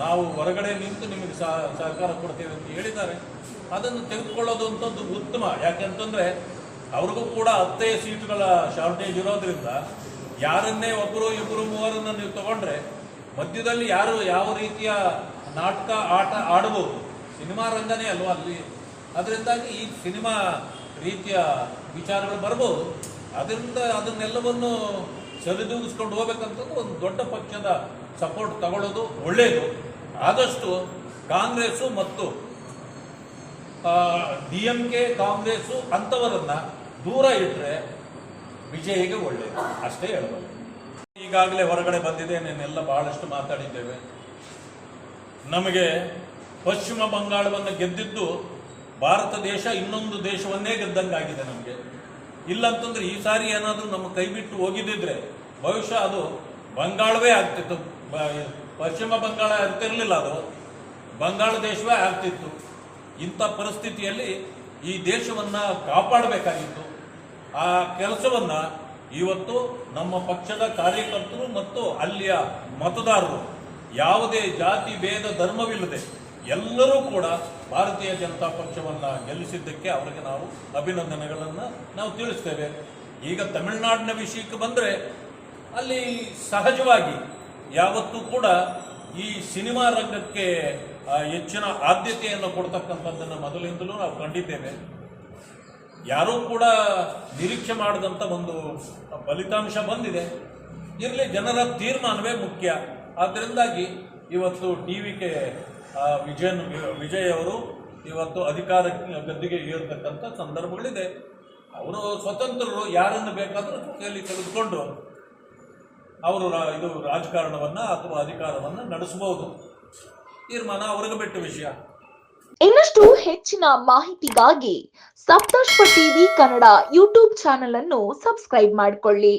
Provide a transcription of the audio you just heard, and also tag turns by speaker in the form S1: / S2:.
S1: ನಾವು ಹೊರಗಡೆ ನಿಂತು ನಿಮಗೆ ಸಹಕಾರ ಕೊಡ್ತೇವೆ ಅಂತ ಹೇಳಿದ್ದಾರೆ. ಅದನ್ನು ತೆಗೆದುಕೊಳ್ಳೋದು ಅಂತದ್ದು ಉತ್ತಮ. ಯಾಕೆಂತಂದರೆ ಅವ್ರಿಗೂ ಕೂಡ 10 ಸೀಟುಗಳ ಶಾರ್ಟೇಜ್ ಇರೋದ್ರಿಂದ ಯಾರನ್ನೇ ಒಬ್ಬರು ಇಬ್ಬರು ಮೂವರನ್ನು ನೀವು ತಗೊಂಡ್ರೆ ಮಧ್ಯದಲ್ಲಿ ಯಾರು ಯಾವ ರೀತಿಯ ನಾಟಕ ಆಟ ಆಡಬಹುದು. ಸಿನಿಮಾ ರಂಗನೇ ಅಲ್ವಾ ಅಲ್ಲಿ. ಅದರಿಂದಾಗಿ ಈ ಸಿನಿಮಾ ರೀತಿಯ ವಿಚಾರಗಳು ಬರ್ಬೋದು. ಅದರಿಂದ ಅದನ್ನೆಲ್ಲವನ್ನು ಸರಿದೂಗಿಸ್ಕೊಂಡು ಹೋಗ್ಬೇಕಂತಂದು ಒಂದು ದೊಡ್ಡ ಪಕ್ಷದ ಸಪೋರ್ಟ್ ತಗೊಳ್ಳೋದು ಒಳ್ಳೆಯದು. ಆದಷ್ಟು ಕಾಂಗ್ರೆಸ್ಸು ಮತ್ತು DMK ಕಾಂಗ್ರೆಸ್ಸು ಅಂಥವರನ್ನು ದೂರ ಇಟ್ಟರೆ ವಿಜಯಿಗೆ ಒಳ್ಳೆಯದು, ಅಷ್ಟೇ ಹೇಳ್ಬೋದು. ಈಗಾಗಲೇ ಹೊರಗಡೆ ಬಂದಿದೆ, ನೆನ್ನೆಲ್ಲ ಬಹಳಷ್ಟು ಮಾತಾಡಿದ್ದೇವೆ. ನಮಗೆ ಪಶ್ಚಿಮ ಬಂಗಾಳವನ್ನು ಗೆದ್ದಿದ್ದು ಭಾರತ ದೇಶ ಇನ್ನೊಂದು ದೇಶವನ್ನೇ ಗೆದ್ದಂಗಾಗಿದೆ ನಮಗೆ. ಇಲ್ಲಂತಂದ್ರೆ ಈ ಸಾರಿ ಏನಾದರೂ ನಮ್ಮ ಕೈ ಬಿಟ್ಟು ಹೋಗಿದ್ದಿದ್ರೆ ಬಹುಶಃ ಅದು ಬಂಗಾಳವೇ ಆಗ್ತಿತ್ತು. ಪಶ್ಚಿಮ ಬಂಗಾಳ ಆಗ್ತಿರಲಿಲ್ಲ, ಅದು ಬಂಗಾಳ ದೇಶವೇ ಆಗ್ತಿತ್ತು. ಇಂಥ ಪರಿಸ್ಥಿತಿಯಲ್ಲಿ ಈ ದೇಶವನ್ನು ಕಾಪಾಡಬೇಕಾಗಿತ್ತು. ಆ ಕೆಲಸವನ್ನು ಇವತ್ತು ನಮ್ಮ ಪಕ್ಷದ ಕಾರ್ಯಕರ್ತರು ಮತ್ತು ಅಲ್ಲಿಯ ಮತದಾರರು ಯಾವುದೇ ಜಾತಿ ಭೇದ ಧರ್ಮವಿಲ್ಲದೆ ಎಲ್ಲರೂ ಕೂಡ ಭಾರತೀಯ ಜನತಾ ಪಕ್ಷವನ್ನು ಗೆಲ್ಲಿಸಿದ್ದಕ್ಕೆ ಅವರಿಗೆ ನಾವು ಅಭಿನಂದನೆಗಳನ್ನು ನಾವು ತಿಳಿಸ್ತೇವೆ. ಈಗ ತಮಿಳುನಾಡಿನ ವಿಷಯಕ್ಕೆ ಬಂದರೆ ಅಲ್ಲಿ ಸಹಜವಾಗಿ ಯಾವತ್ತೂ ಕೂಡ ಈ ಸಿನಿಮಾ ರಂಗಕ್ಕೆ ಹೆಚ್ಚಿನ ಆದ್ಯತೆಯನ್ನು ಕೊಡ್ತಕ್ಕಂಥದ್ದನ್ನು ಮೊದಲಿಂದಲೂ ನಾವು ಕಂಡಿದ್ದೇವೆ. ಯಾರೂ ಕೂಡ ನಿರೀಕ್ಷೆ ಮಾಡಿದಂಥ ಒಂದು ಫಲಿತಾಂಶ ಬಂದಿದೆ. ಇರಲಿ, ಜನರ ತೀರ್ಮಾನವೇ ಮುಖ್ಯ. ಆದ್ದರಿಂದಾಗಿ ಇವತ್ತು DVK ವಿಜಯ್ ಅವರು ಇವತ್ತು ಅಧಿಕಾರ ಗದ್ದಿಗೆ ಏರ್ತಕ್ಕಂಥ ಸಂದರ್ಭಗಳಿದೆ. ಅವರು ಸ್ವತಂತ್ರರು, ಯಾರನ್ನು ಬೇಕಾದರೂ ಕೈಯಲ್ಲಿ ತೆಗೆದುಕೊಂಡು ಅವರು ಇದು ರಾಜಕಾರಣವನ್ನು ಅಥವಾ ಅಧಿಕಾರವನ್ನು ನಡೆಸಬಹುದು. ತೀರ್ಮಾನ ಅವರಿಗೆ ಬಿಟ್ಟ ವಿಷಯ.
S2: ಇನ್ನಷ್ಟು ಹೆಚ್ಚಿನ ಮಾಹಿತಿಗಾಗಿ ಸಪ್ತರ್ಷಿ ಟಿವಿ ಕನ್ನಡ ಯೂಟ್ಯೂಬ್ ಚಾನೆಲ್ ಅನ್ನು ಸಬ್ಸ್ಕ್ರೈಬ್ ಮಾಡಿಕೊಳ್ಳಿ.